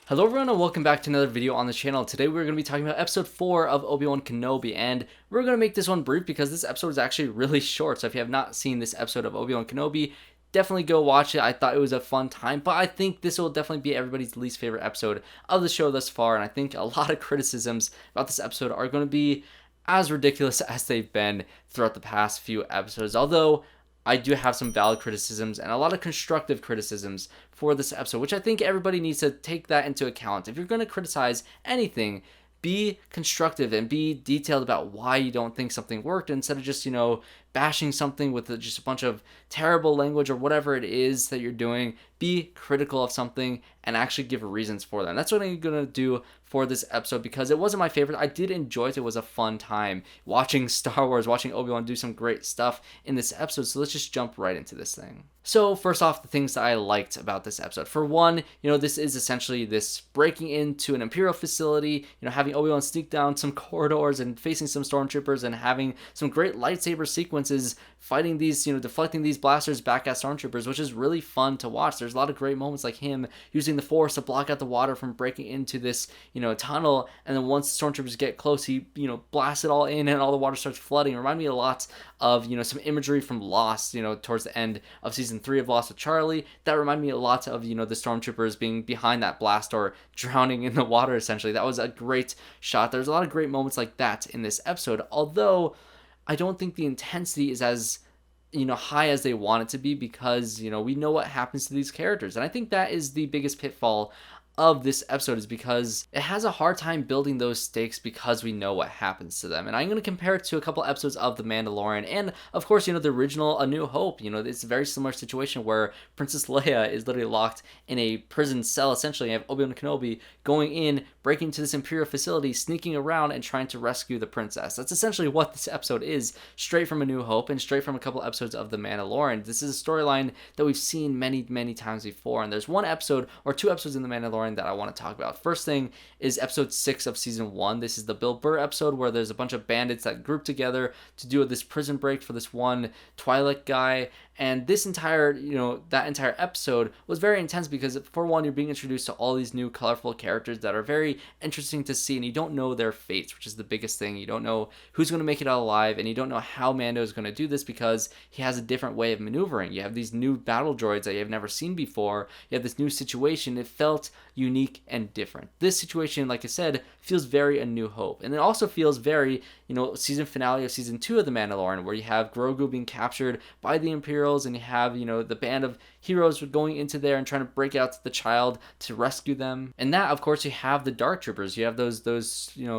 Hello everyone and welcome back to another video on the channel. Today we're going to be talking about episode 4 of Obi-Wan Kenobi, and we're going to make this one brief because this episode is actually really short. So if you have not seen this episode of Obi-Wan Kenobi, definitely go watch it. I thought it was a fun time, but I think this will definitely be everybody's least favorite episode of the show thus far, and I think a lot of criticisms about this episode are going to be as ridiculous as they've been throughout the past few episodes. Although I do have some valid criticisms and a lot of constructive criticisms for this episode, which I think everybody needs to take that into account. If you're going to criticize anything, be constructive and be detailed about why you don't think something worked instead of just, bashing something with just a bunch of terrible language or whatever it is that you're doing. Be critical of something and actually give reasons for that. And that's what I'm going to do for this episode because it wasn't my favorite. I did enjoy it. It was a fun time watching Star Wars, watching Obi-Wan do some great stuff in this episode. So let's just jump right into this thing. So first off, the things that I liked about this episode. For one, this is essentially this breaking into an Imperial facility, having Obi-Wan sneak down some corridors and facing some stormtroopers and having some great lightsaber sequences fighting these, deflecting these blasters back at stormtroopers, which is really fun to watch. There's a lot of great moments like him using the Force to block out the water from breaking into this, tunnel, and then once the stormtroopers get close, he, blasts it all in and all the water starts flooding. It reminded me a lot of, some imagery from Lost, towards the end of season 3 of Lost with Charlie. That reminded me a lot of, the stormtroopers being behind that blast or drowning in the water, essentially. That was a great shot. There's a lot of great moments like that in this episode, although I don't think the intensity is as, high as they want it to be because, we know what happens to these characters. And I think that is the biggest pitfall of this episode, is because it has a hard time building those stakes because we know what happens to them. And I'm going to compare it to a couple episodes of The Mandalorian and, of course, the original A New Hope. It's a very similar situation where Princess Leia is literally locked in a prison cell. Essentially, you have Obi-Wan Kenobi going in, breaking into this Imperial facility, sneaking around and trying to rescue the princess. That's essentially what this episode is, straight from A New Hope and straight from a couple episodes of The Mandalorian. This is a storyline that we've seen many, many times before, and there's one episode or two episodes in The Mandalorian that I want to talk about. First thing is episode 6 of season 1. This is the Bill Burr episode where there's a bunch of bandits that group together to do this prison break for this one Twi'lek guy. And this entire, that entire episode was very intense because, for one, you're being introduced to all these new colorful characters that are very interesting to see, and you don't know their fates, which is the biggest thing. You don't know who's going to make it out alive, and you don't know how Mando is going to do this because he has a different way of maneuvering. You have these new battle droids that you have never seen before. You have this new situation. It felt unique and different. This situation, like I said, feels very A New Hope, and it also feels very, season finale of season 2 of The Mandalorian, where you have Grogu being captured by the Imperials, and you have, the band of heroes going into there and trying to break out to the child to rescue them. And that, of course, you have the Dark Troopers. You have those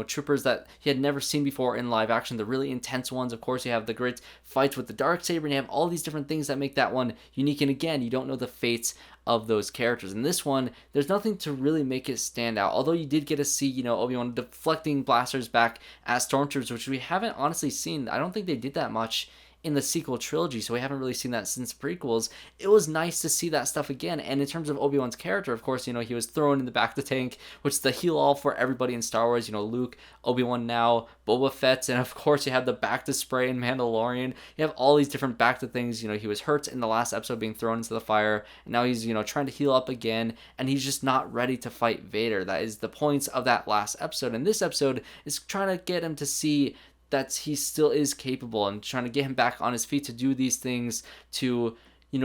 troopers that he had never seen before in live action, the really intense ones. Of course, you have the great fights with the Darksaber, and you have all these different things that make that one unique. And again, you don't know the fates of those characters. In this one, there's nothing to really make it stand out, although you did get to see, Obi-Wan deflecting blasters back at stormtroopers, which we haven't honestly seen. I don't think they did that much in the sequel trilogy, so we haven't really seen that since prequels. It was nice to see that stuff again. And in terms of Obi-Wan's character, of course, he was thrown in the back of the tank, which is the heal-all for everybody in Star Wars. Luke, Obi-Wan now, Boba Fett, and of course you have the back-to spray in Mandalorian. You have all these different back-to things. He was hurt in the last episode being thrown into the fire, and now he's, trying to heal up again, and he's just not ready to fight Vader. That is the points of that last episode. And this episode is trying to get him to see that he still is capable and trying to get him back on his feet to do these things, to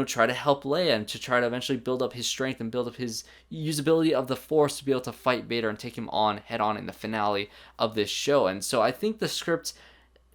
try to help Leia and to try to eventually build up his strength and build up his usability of the Force to be able to fight Vader and take him on head on in the finale of this show. And so I think the script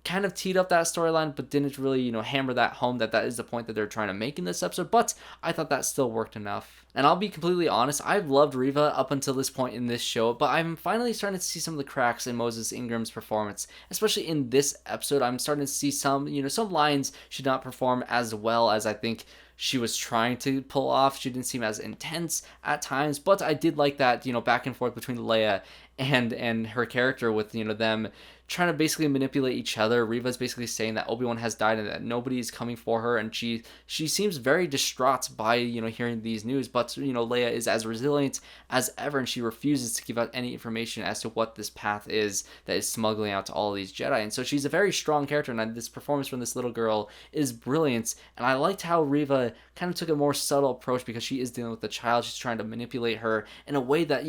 kind of teed up that storyline, but didn't really, hammer that home that is the point that they're trying to make in this episode. But I thought that still worked enough. And I'll be completely honest, I've loved Reva up until this point in this show, but I'm finally starting to see some of the cracks in Moses Ingram's performance, especially in this episode. I'm starting to see some lines she did not perform as well as I think she was trying to pull off. She didn't seem as intense at times, but I did like that, back and forth between Leia and her character with, them trying to basically manipulate each other. Reva's basically saying that Obi-Wan has died and that nobody is coming for her, and she seems very distraught by, hearing these news. But, Leia is as resilient as ever, and she refuses to give out any information as to what this path is that is smuggling out to all of these Jedi. And so she's a very strong character, and this performance from this little girl is brilliant. And I liked how Reva kind of took a more subtle approach, because she is dealing with a child. She's trying to manipulate her in a way that,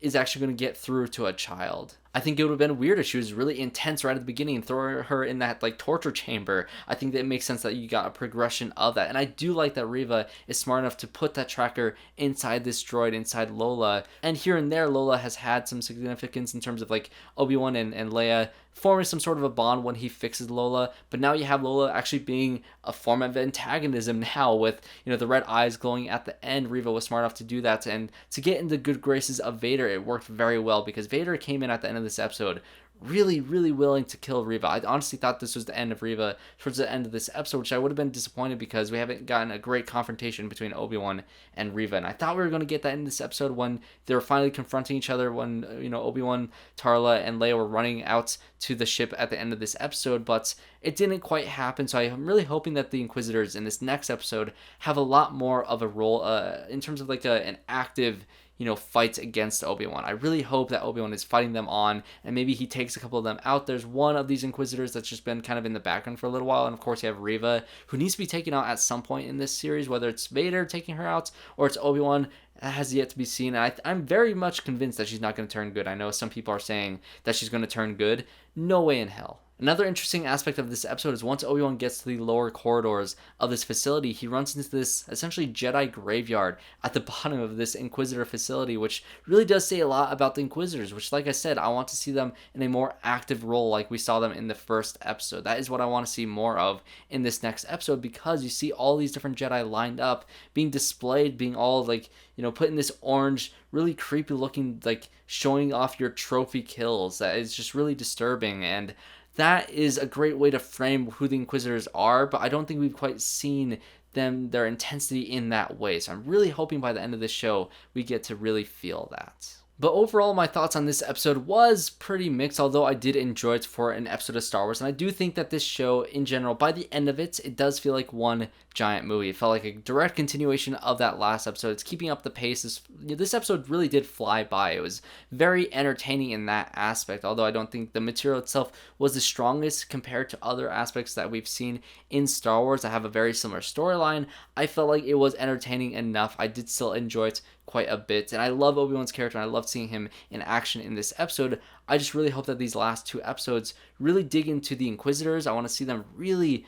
is actually going to get through to a child. I think it would have been weird if she was really intense right at the beginning and throw her in that torture chamber. I think that it makes sense that you got a progression of that. And I do like that Reva is smart enough to put that tracker inside this droid, inside Lola. And here and there, Lola has had some significance in terms of Obi-Wan and Leia forming some sort of a bond when he fixes Lola. But now you have Lola actually being a form of antagonism now, with the red eyes glowing at the end. Reva was smart enough to do that, and to get in the good graces of Vader, it worked very well, because Vader came in at the end of this episode really, really willing to kill Reva. I honestly thought this was the end of Reva towards the end of this episode, which I would have been disappointed, because we haven't gotten a great confrontation between Obi-Wan and Reva. And I thought we were going to get that in this episode when they were finally confronting each other, when, Obi-Wan, Tala, and Leia were running out to the ship at the end of this episode, but it didn't quite happen. So I'm really hoping that the Inquisitors in this next episode have a lot more of a role in terms of an active fights against Obi-Wan. I really hope that Obi-Wan is fighting them on, and maybe he takes a couple of them out. There's one of these Inquisitors that's just been kind of in the background for a little while, and of course you have Reva, who needs to be taken out at some point in this series, whether it's Vader taking her out or it's Obi-Wan. That has yet to be seen. I'm very much convinced that she's not going to turn good. I know some people are saying that she's going to turn good. No way in hell. Another interesting aspect of this episode is once Obi-Wan gets to the lower corridors of this facility, he runs into this essentially Jedi graveyard at the bottom of this Inquisitor facility, which really does say a lot about the Inquisitors, which, like I said, I want to see them in a more active role like we saw them in the first episode. That is what I want to see more of in this next episode, because you see all these different Jedi lined up, being displayed, being all put in this orange, really creepy looking, showing off your trophy kills. That is just really disturbing, and that is a great way to frame who the Inquisitors are, but I don't think we've quite seen their intensity in that way. So I'm really hoping by the end of this show, we get to really feel that. But overall, my thoughts on this episode was pretty mixed, although I did enjoy it for an episode of Star Wars. And I do think that this show, in general, by the end of it, it does feel like one giant movie. It felt like a direct continuation of that last episode. It's keeping up the pace. This episode really did fly by. It was very entertaining in that aspect, although I don't think the material itself was the strongest compared to other aspects that we've seen in Star Wars. I have a very similar storyline. I felt like it was entertaining enough. I did still enjoy it quite a bit, and I love Obi-Wan's character, and I love seeing him in action in this episode. I just really hope that these last two episodes really dig into the Inquisitors. I want to see them really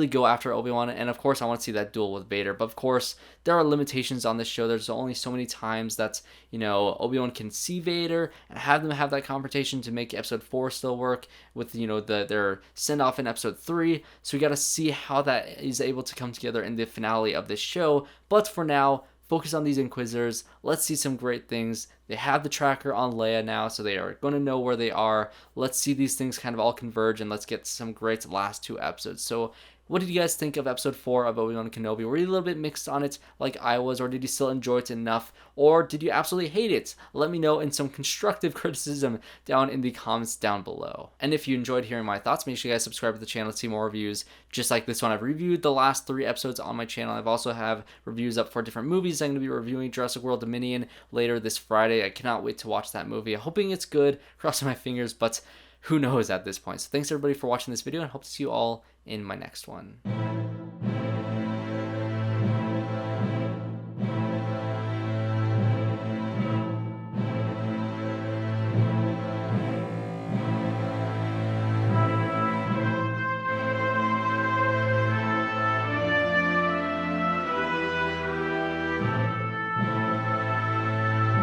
go after Obi-Wan, and of course I want to see that duel with Vader. But of course there are limitations on this show. There's only so many times that Obi-Wan can see Vader and have them have that confrontation to make episode 4 still work with their send off in episode 3. So we got to see how that is able to come together in the finale of this show. But for now, focus on these Inquisitors. Let's see some great things. They have the tracker on Leia now, so they are going to know where they are. Let's see these things kind of all converge, and let's get some great last two episodes. So what did you guys think of episode 4 of Obi-Wan Kenobi? Were you a little bit mixed on it like I was, or did you still enjoy it enough? Or did you absolutely hate it? Let me know in some constructive criticism down in the comments down below. And if you enjoyed hearing my thoughts, make sure you guys subscribe to the channel to see more reviews just like this one. I've reviewed the last 3 episodes on my channel. I've also have reviews up for different movies. I'm going to be reviewing Jurassic World Dominion later this Friday. I cannot wait to watch that movie. I'm hoping it's good, crossing my fingers, but who knows at this point. So thanks everybody for watching this video, and hope to see you all in my next one.